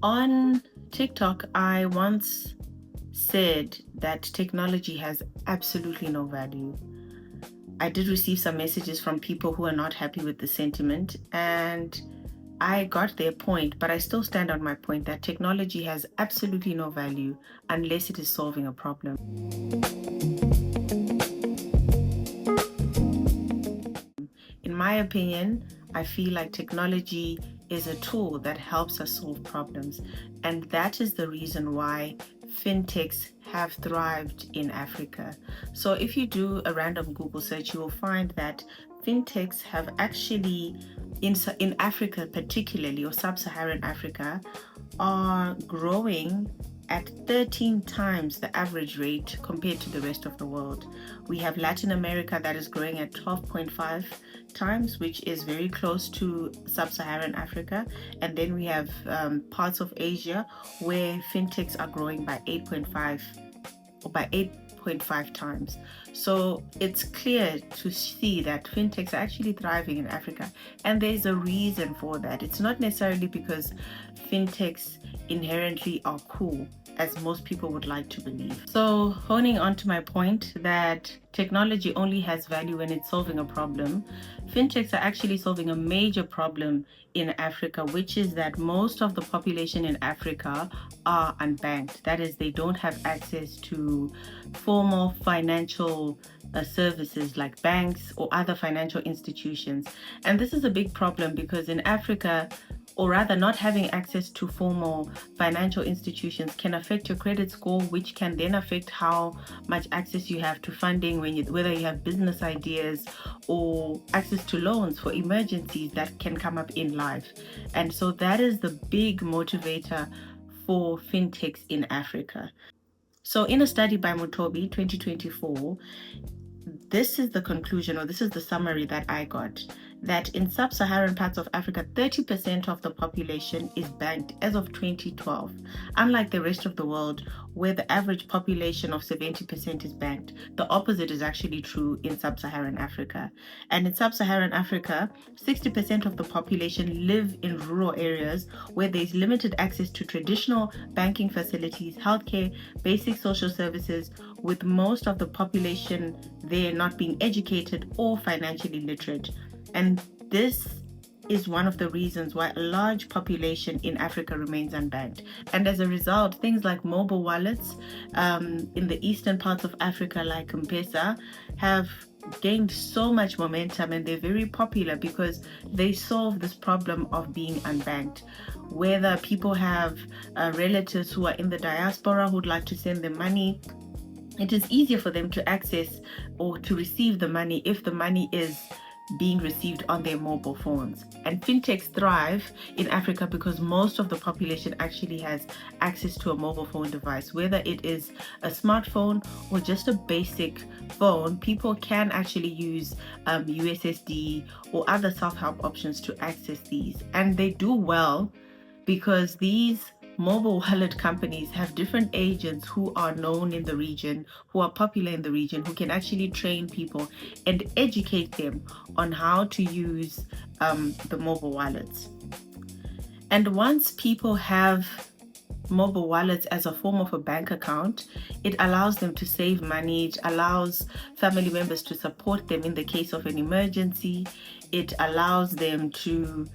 On TikTok, I once said that technology has absolutely no value. I did receive some messages from people who are not happy with the sentiment, and I got their point, but I still stand on my point that technology has absolutely no value unless it is solving a problem. In my opinion, I feel like technology is a tool that helps us solve problems, and that is the reason why fintechs have thrived in Africa. So if you do a random Google search, you will find that fintechs have actually, in Africa particularly, or sub-Saharan Africa, are growing at 13 times the average rate compared to the rest of the world. We have Latin America that is growing at 12.5 times, which is very close to sub-Saharan Africa. And then we have parts of Asia where fintechs are growing by 8.5 or by 8.5 times. So it's clear to see that fintechs are actually thriving in Africa. And there's a reason for that. It's not necessarily because fintechs inherently are cool, as most people would like to believe. So, honing on to my point that technology only has value when it's solving a problem, fintechs are actually solving a major problem in Africa, which is that most of the population in Africa are unbanked. That is, they don't have access to formal financial services like banks or other financial institutions. And this is a big problem because in Africa, or rather not having access to formal financial institutions can affect your credit score, which can then affect how much access you have to funding whether you have business ideas or access to loans for emergencies that can come up in life. And so that is the big motivator for fintechs in Africa. So in a study by Mutobi 2024, this is the conclusion, or this is the summary that I got, that in sub-Saharan parts of Africa, 30% of the population is banked as of 2012. Unlike the rest of the world, where the average population of 70% is banked, the opposite is actually true in sub-Saharan Africa. And in sub-Saharan Africa, 60% of the population live in rural areas where there's limited access to traditional banking facilities, healthcare, basic social services, with most of the population there not being educated or financially literate. And this is one of the reasons why a large population in Africa remains unbanked. And as a result, things like mobile wallets in the eastern parts of Africa, like M-Pesa, have gained so much momentum, and they're very popular because they solve this problem of being unbanked. Whether people have relatives who are in the diaspora who'd like to send them money, it is easier for them to access or to receive the money if the money is being received on their mobile phones. And fintechs thrive in Africa because most of the population actually has access to a mobile phone device. Whether it is a smartphone or just a basic phone, people can actually use USSD or other self-help options to access these. And they do well because these mobile wallet companies have different agents who are known in the region, who are popular in the region, who can actually train people and educate them on how to use the mobile wallets. And once people have mobile wallets as a form of a bank account, it allows them to save money. It allows family members to support them in the case of an emergency. It allows them to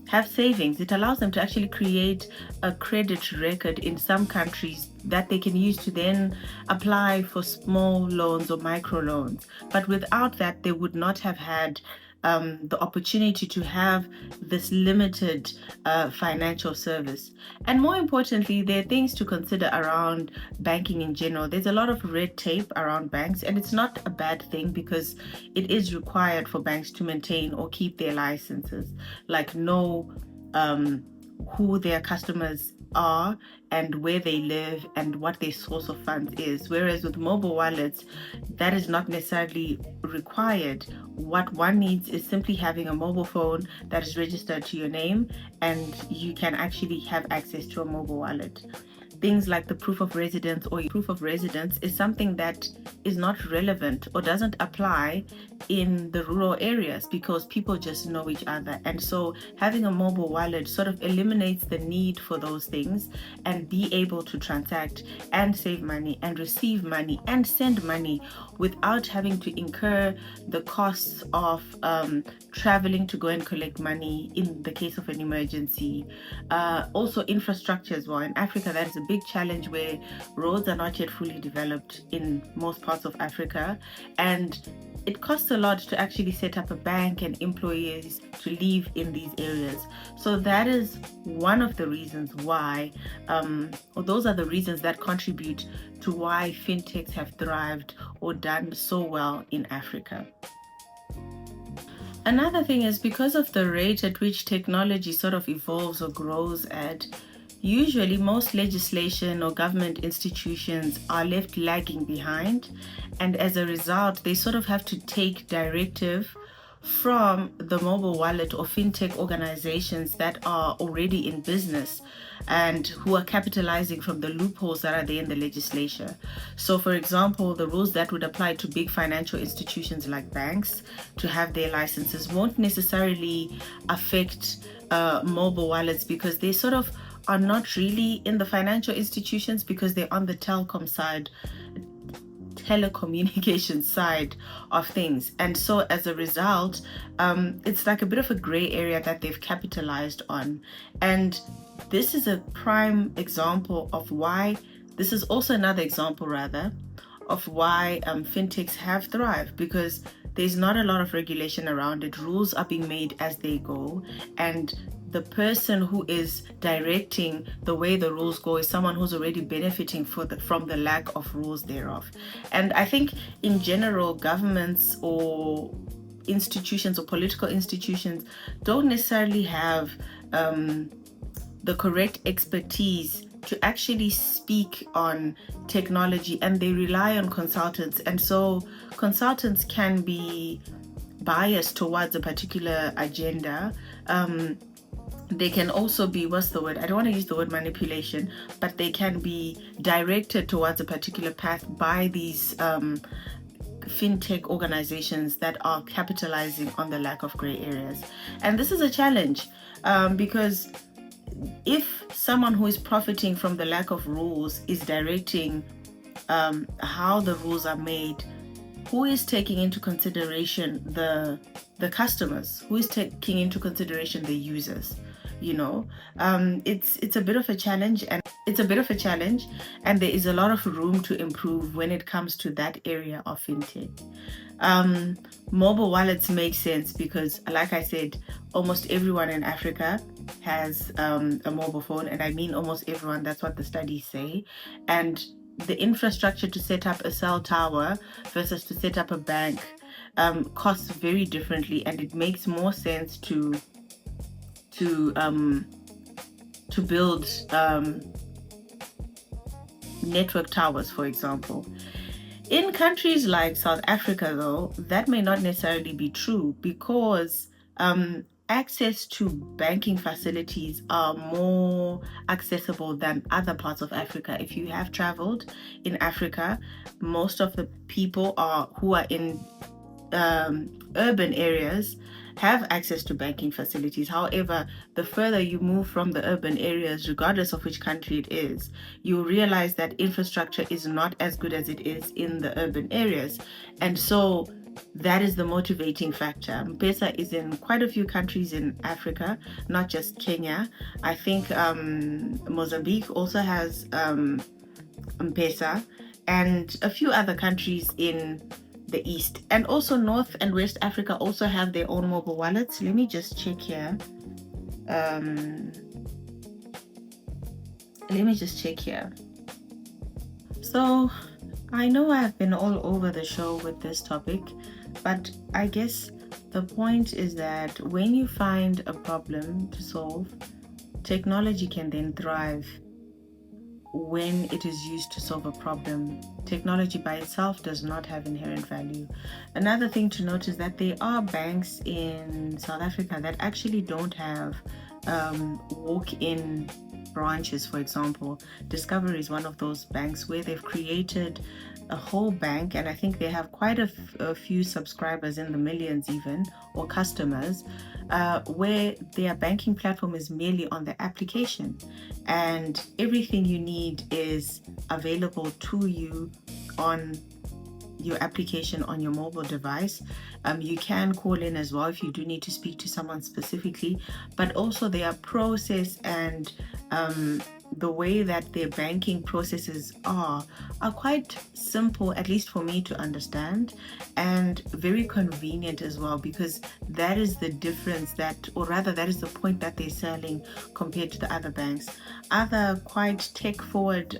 have savings. It allows them to actually create a credit record in some countries that they can use to then apply for small loans or micro loans. But without that, they would not have had the opportunity to have this limited financial service. And more importantly, there are things to consider around banking in general. There's a lot of red tape around banks, and it's not a bad thing because it is required for banks to maintain or keep their licenses, like know who their customers are and where they live and what their source of funds is. Whereas with mobile wallets, that is not necessarily required. What one needs is simply having a mobile phone that is registered to your name, and you can actually have access to a mobile wallet. things like the proof of residence or proof of residence is something that is not relevant or doesn't apply in the rural areas because people just know each other. And so having a mobile wallet sort of eliminates the need for those things and be able to transact and save money and receive money and send money without having to incur the costs of traveling to go and collect money in the case of an emergency. Also infrastructure as well. In Africa, that is a big challenge where roads are not yet fully developed in most parts of Africa, and it costs a lot to actually set up a bank and employees to live in these areas. So that is one of the reasons why, or those are the reasons that contribute to why fintechs have thrived or done so well in Africa. Another thing is because of the rate at which technology sort of evolves or grows at, usually most legislation or government institutions are left lagging behind, and as a result they sort of have to take directive from the mobile wallet or fintech organizations that are already in business and who are capitalizing from the loopholes that are there in the legislation. So for example, the rules that would apply to big financial institutions like banks to have their licenses won't necessarily affect mobile wallets because they sort of are not really in the financial institutions because they're on the telecommunication side of things. And so as a result, it's like a bit of a gray area that they've capitalized on. And this is a prime example of why, this is also another example rather, of why fintechs have thrived, because there's not a lot of regulation around it. Rules are being made as they go, and the person who is directing the way the rules go is someone who's already benefiting from the lack of rules thereof. And I think in general, governments or institutions or political institutions don't necessarily have the correct expertise to actually speak on technology, and they rely on consultants. And so consultants can be biased towards a particular agenda. They can also be, what's the word? I don't want to use the word manipulation, but they can be directed towards a particular path by these fintech organizations that are capitalizing on the lack of gray areas. And this is a challenge because if someone who is profiting from the lack of rules is directing how the rules are made, who is taking into consideration the customers? Who is taking into consideration the users? You know, it's a bit of a challenge, and there is a lot of room to improve when it comes to that area of fintech. Mobile wallets make sense because, like I said, almost everyone in Africa has a mobile phone, and I mean almost everyone. That's what the studies say. And the infrastructure to set up a cell tower versus to set up a bank costs very differently, and it makes more sense to build network towers, for example. In countries like South Africa, though, that may not necessarily be true because access to banking facilities are more accessible than other parts of Africa. If you have traveled in Africa, most of the people who are in urban areas have access to banking facilities. However, the further you move from the urban areas, regardless of which country it is, you realize that infrastructure is not as good as it is in the urban areas. And so that is the motivating factor. M-Pesa is in quite a few countries in Africa, not just Kenya. I think Mozambique also has M-Pesa, and a few other countries in the East, and also North and West Africa also have their own mobile wallets. Let me just check here. So I know I've been all over the show with this topic, but I guess the point is that when you find a problem to solve, technology can then thrive when it is used to solve a problem. Technology by itself does not have inherent value. Another thing to note is that there are banks in South Africa that actually don't have walk-in branches. For example, Discovery is one of those banks where they've created a whole bank, and I think they have quite a few subscribers, in the millions even, or customers, where their banking platform is merely on the application, and everything you need is available to you on your application on your mobile device. You can call in as well if you do need to speak to someone specifically, but also their process and the way that their banking processes are quite simple, at least for me to understand, and very convenient as well, because that is the difference, that, or rather that is the point that they're selling compared to the other banks. Other quite tech forward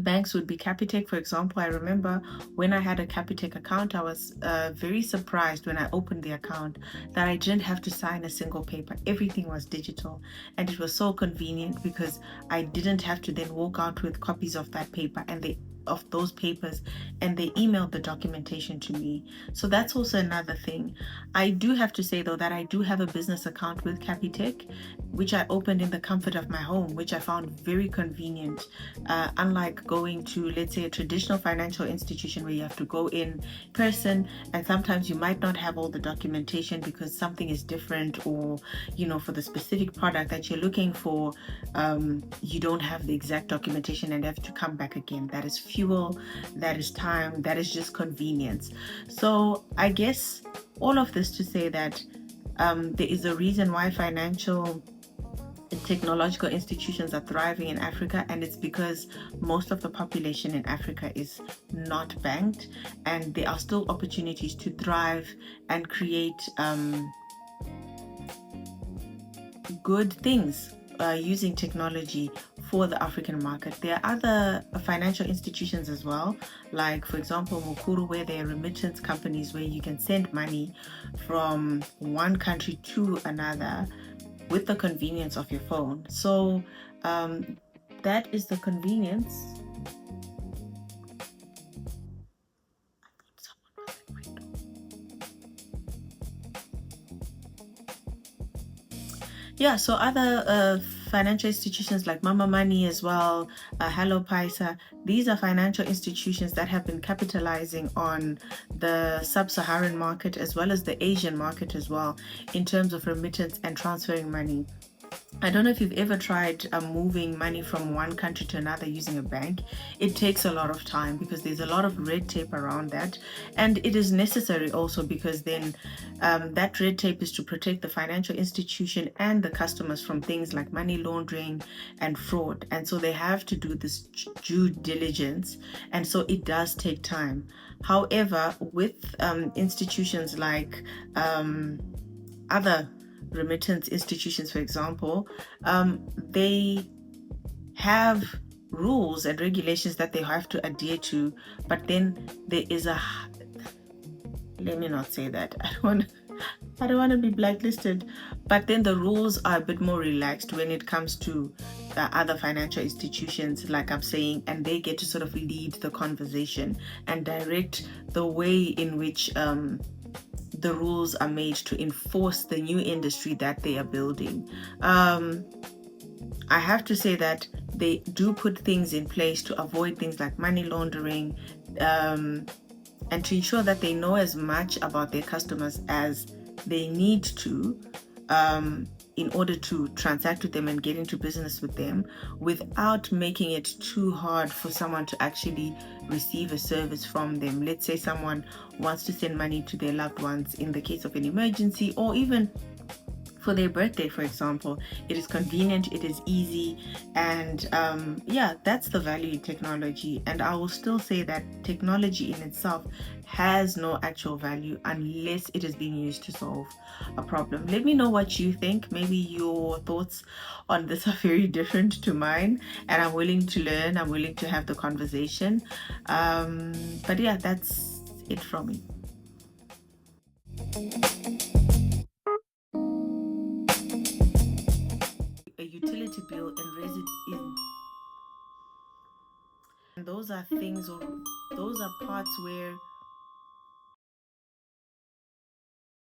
banks would be Capitec, for example. I remember when I had a Capitec account, I was very surprised when I opened the account that I didn't have to sign a single paper. Everything was digital, and it was so convenient because I didn't have to then walk out with copies of that paper and of those papers, and they emailed the documentation to me. So that's also another thing. I do have to say though that I do have a business account with Capitec, which I opened in the comfort of my home, which I found very convenient, unlike going to, let's say, a traditional financial institution where you have to go in person, and sometimes you might not have all the documentation because something is different, or for the specific product that you're looking for, you don't have the exact documentation and have to come back again. That is fuel, that is time, that is just convenience. So I guess all of this to say that there is a reason why financial technological institutions are thriving in Africa, and it's because most of the population in Africa is not banked, and there are still opportunities to thrive and create good things using technology for the African market. There are other financial institutions as well, like for example Mukuru, where there are remittance companies where you can send money from one country to another with the convenience of your phone. So that is the convenience. Yeah, so other financial institutions like Mama Money as well, Hello Paisa, these are financial institutions that have been capitalizing on the sub-Saharan market as well as the Asian market as well, in terms of remittance and transferring money. I don't know if you've ever tried moving money from one country to another using a bank. It takes a lot of time because there's a lot of red tape around that. And it is necessary also because then that red tape is to protect the financial institution and the customers from things like money laundering and fraud. And so they have to do this due diligence. And so it does take time. However, with institutions like other remittance institutions, for example, they have rules and regulations that they have to adhere to, but then there is let me not say that, I don't want to be blacklisted, but then the rules are a bit more relaxed when it comes to other financial institutions, like I'm saying, and they get to sort of lead the conversation and direct the way in which the rules are made to enforce the new industry that they are building. I have to say that they do put things in place to avoid things like money laundering, and to ensure that they know as much about their customers as they need to, in order to transact with them and get into business with them, without making it too hard for someone to actually receive a service from them. Let's say someone wants to send money to their loved ones in the case of an emergency, or even for their birthday, for example. It is convenient, it is easy, and yeah, that's the value in technology. And I will still say that technology in itself has no actual value unless it is being used to solve a problem. Let me know what you think. Maybe your thoughts on this are very different to mine, and I'm willing to learn, I'm willing to have the conversation. But yeah, that's it from me. A utility bill and those are things, or those are parts where